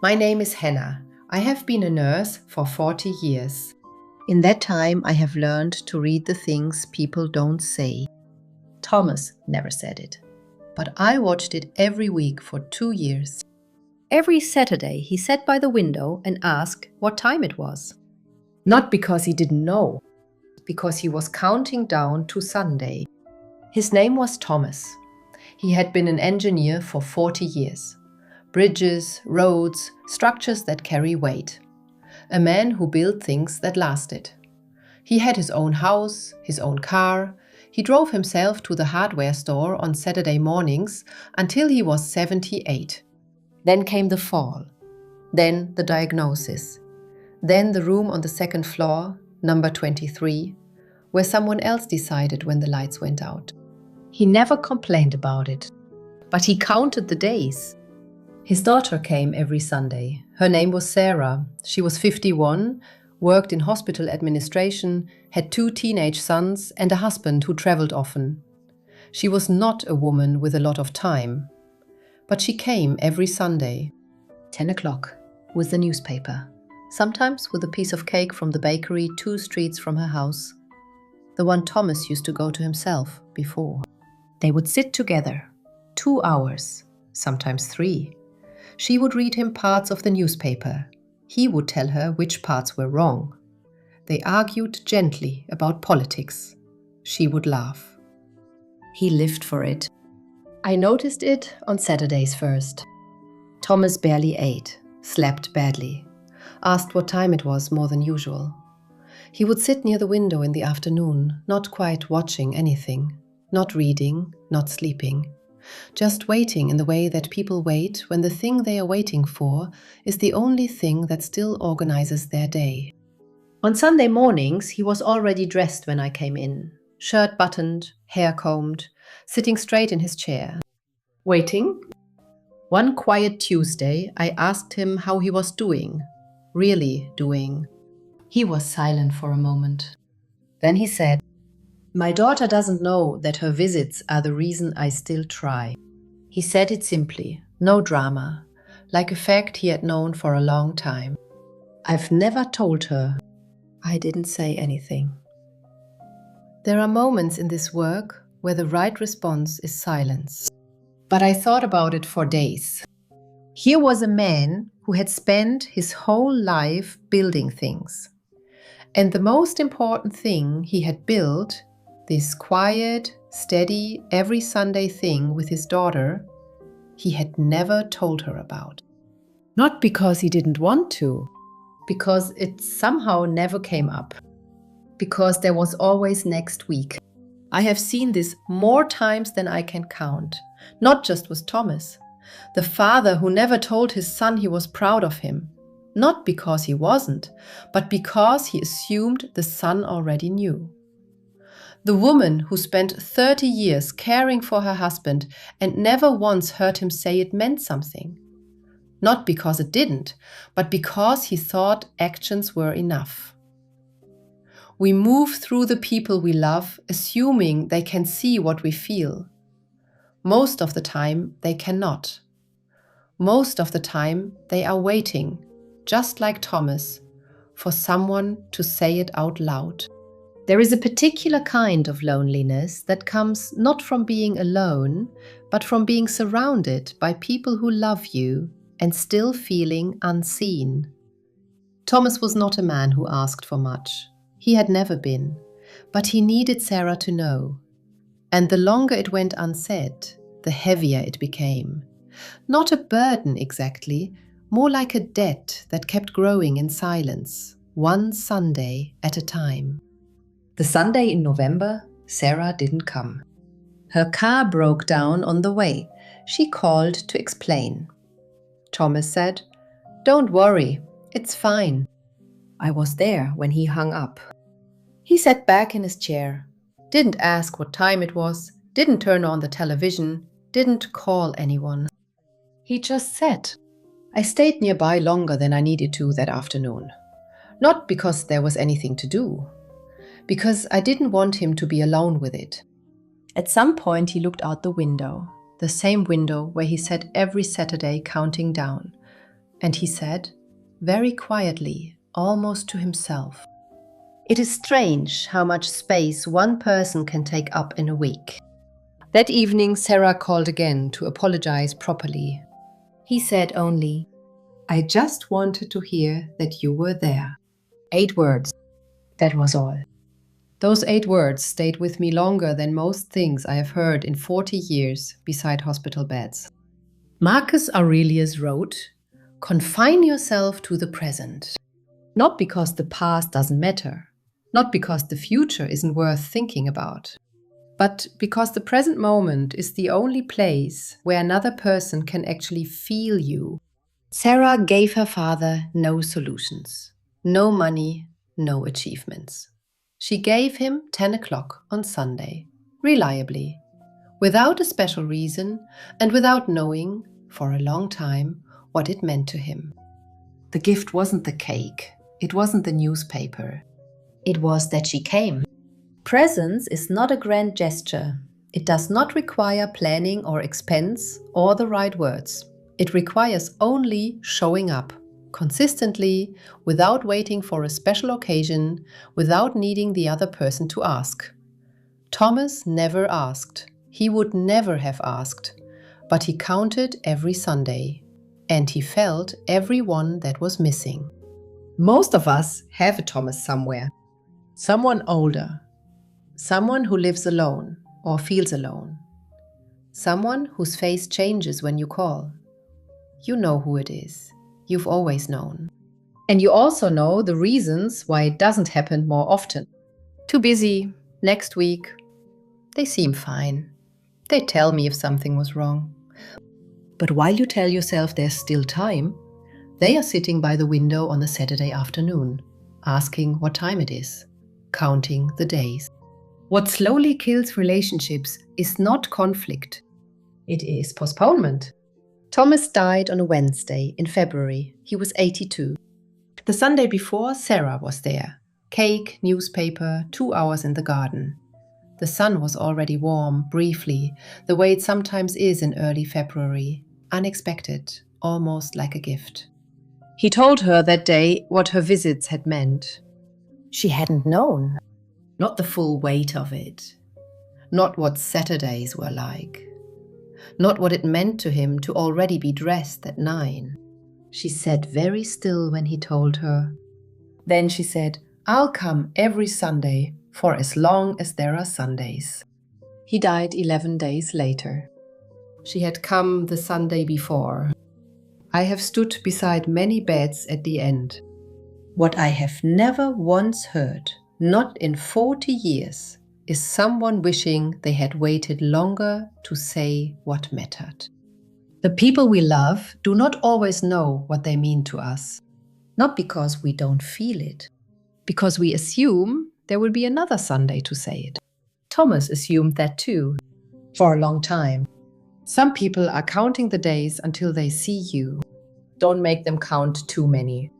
My name is Hannah. I have been a nurse for 40 years. In that time, I have learned to read the things people don't say. Thomas never said it, but I watched it every week for 2 years. Every Saturday, he sat by the window and asked what time it was. Not because he didn't know, because he was counting down to Sunday. His name was Thomas. He had been an engineer for 40 years. Bridges, roads, structures that carry weight. A man who built things that lasted. He had his own house, his own car. He drove himself to the hardware store on Saturday mornings until he was 78. Then came the fall. Then the diagnosis. Then the room on the second floor, number 23, where someone else decided when the lights went out. He never complained about it, but he counted the days. His daughter came every Sunday. Her name was Sarah. She was 51, worked in hospital administration, had 2 teenage sons and a husband who traveled often. She was not a woman with a lot of time, but she came every Sunday, 10 o'clock, with the newspaper, sometimes with a piece of cake from the bakery 2 streets from her house, the one Thomas used to go to himself before. They would sit together, 2 hours, sometimes 3. She would read him parts of the newspaper. He would tell her which parts were wrong. They argued gently about politics. She would laugh. He lived for it. I noticed it on Saturdays first. Thomas barely ate, slept badly, asked what time it was more than usual. He would sit near the window in the afternoon, not quite watching anything, not reading, not sleeping. Just waiting in the way that people wait when the thing they are waiting for is the only thing that still organizes their day. On Sunday mornings, he was already dressed when I came in, shirt buttoned, hair combed, sitting straight in his chair. Waiting? One quiet Tuesday, I asked him how he was doing, really doing. He was silent for a moment. Then he said, "My daughter doesn't know that her visits are the reason I still try." He said it simply, no drama, like a fact he had known for a long time. I've never told her. I didn't say anything. There are moments in this work where the right response is silence. But I thought about it for days. Here was a man who had spent his whole life building things. And the most important thing he had built, this quiet, steady, every Sunday thing with his daughter, he had never told her about. Not because he didn't want to, because it somehow never came up. Because there was always next week. I have seen this more times than I can count, not just with Thomas. The father who never told his son he was proud of him, not because he wasn't, but because he assumed the son already knew. The woman who spent 30 years caring for her husband and never once heard him say it meant something. Not because it didn't, but because he thought actions were enough. We move through the people we love, assuming they can see what we feel. Most of the time, they cannot. Most of the time, they are waiting, just like Thomas, for someone to say it out loud. There is a particular kind of loneliness that comes not from being alone, but from being surrounded by people who love you and still feeling unseen. Thomas was not a man who asked for much. He had never been, but he needed Sarah to know. And the longer it went unsaid, the heavier it became. Not a burden exactly, more like a debt that kept growing in silence, one Sunday at a time. The Sunday in November, Sarah didn't come. Her car broke down on the way. She called to explain. Thomas said, "Don't worry, it's fine." I was there when he hung up. He sat back in his chair, didn't ask what time it was, didn't turn on the television, didn't call anyone. He just sat. I stayed nearby longer than I needed to that afternoon. Not because there was anything to do, because I didn't want him to be alone with it. At some point he looked out the window, the same window where he sat every Saturday counting down. And he said, very quietly, almost to himself, "It is strange how much space one person can take up in a week." That evening, Sarah called again to apologize properly. He said only, "I just wanted to hear that you were there." 8 words. That was all. Those 8 words stayed with me longer than most things I have heard in 40 years beside hospital beds. Marcus Aurelius wrote, "Confine yourself to the present." Not because the past doesn't matter, not because the future isn't worth thinking about, but because the present moment is the only place where another person can actually feel you. Sarah gave her father no solutions, no money, no achievements. She gave him 10 o'clock on Sunday, reliably, without a special reason and without knowing, for a long time, what it meant to him. The gift wasn't the cake, it wasn't the newspaper. It was that she came. Presence is not a grand gesture. It does not require planning or expense or the right words. It requires only showing up, consistently, without waiting for a special occasion, without needing the other person to ask. Thomas never asked. He would never have asked. But he counted every Sunday, and he felt every one that was missing. Most of us have a Thomas somewhere. Someone older. Someone who lives alone or feels alone. Someone whose face changes when you call. You know who it is. You've always known. And you also know the reasons why it doesn't happen more often. Too busy, next week. They seem fine. They tell me if something was wrong. But while you tell yourself there's still time, they are sitting by the window on a Saturday afternoon, asking what time it is, counting the days. What slowly kills relationships is not conflict. It is postponement. Thomas died on a Wednesday in February. He was 82. The Sunday before, Sarah was there. Cake, newspaper, 2 hours in the garden. The sun was already warm, briefly, the way it sometimes is in early February. Unexpected, almost like a gift. He told her that day what her visits had meant. She hadn't known. Not the full weight of it. Not what Saturdays were like. Not what it meant to him to already be dressed at 9. She sat very still when he told her. Then she said, "I'll come every Sunday for as long as there are Sundays." He died 11 days later. She had come the Sunday before. I have stood beside many beds at the end. What I have never once heard, not in 40 years, is someone wishing they had waited longer to say what mattered. The people we love do not always know what they mean to us. Not because we don't feel it, because we assume there will be another Sunday to say it. Thomas assumed that too, for a long time. Some people are counting the days until they see you. Don't make them count too many.